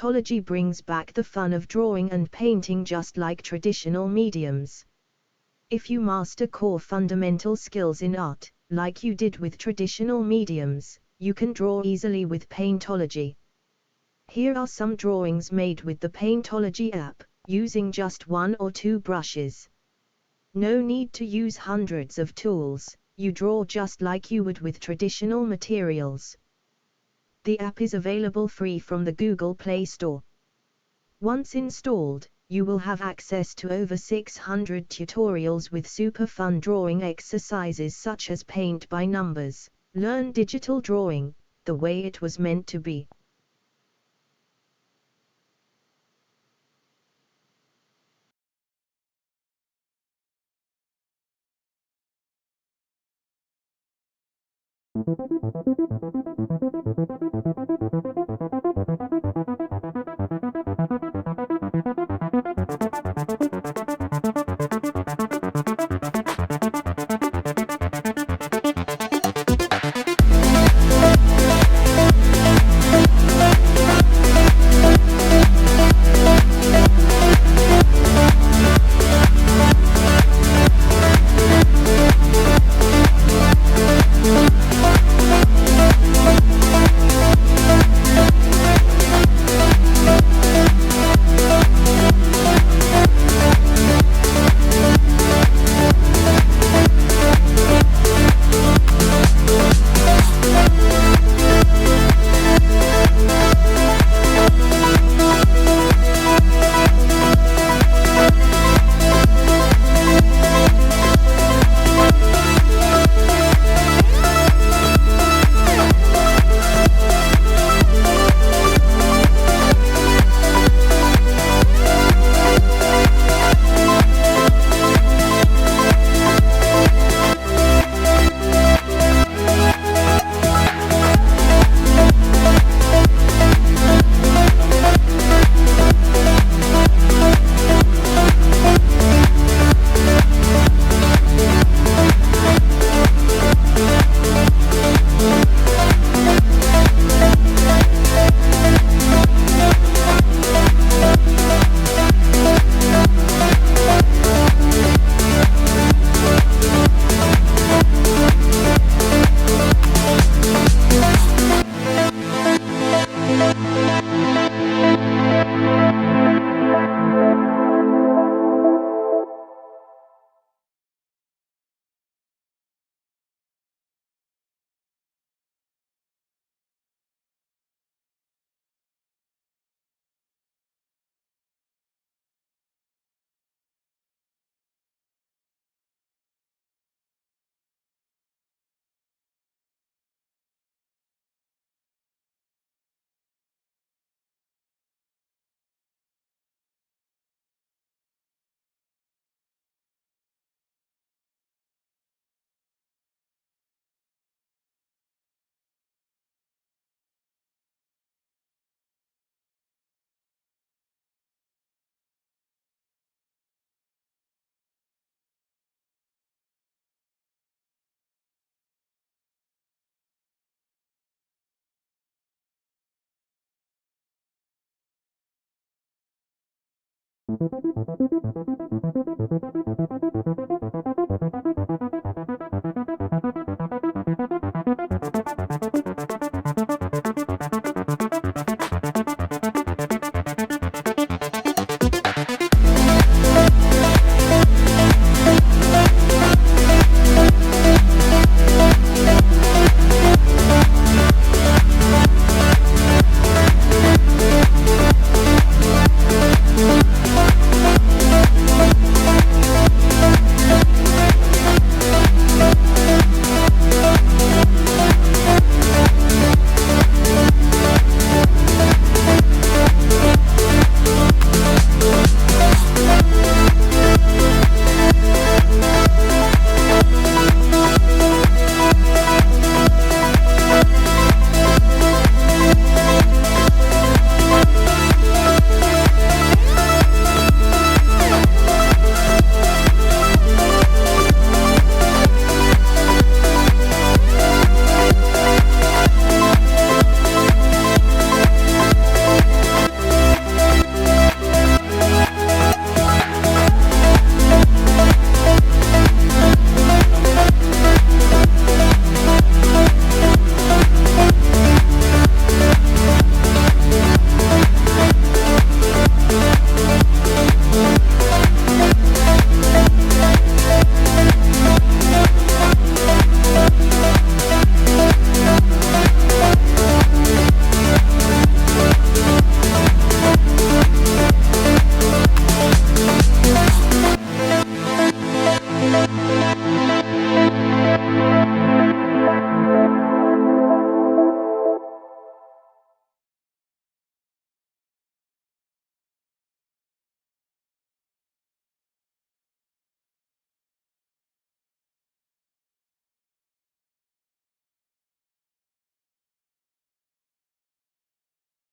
Paintology brings back the fun of drawing and painting just like traditional mediums. If you master core fundamental skills in art, like you did with traditional mediums, you can draw easily with Paintology. Here are some drawings made with the Paintology app, using just 1 or 2 brushes. No need to use hundreds of tools, you draw just like you would with traditional materials. The app is available free from the Google Play Store. Once installed, you will have access to over 600 tutorials with super fun drawing exercises such as paint by numbers, learn digital drawing, the way it was meant to be.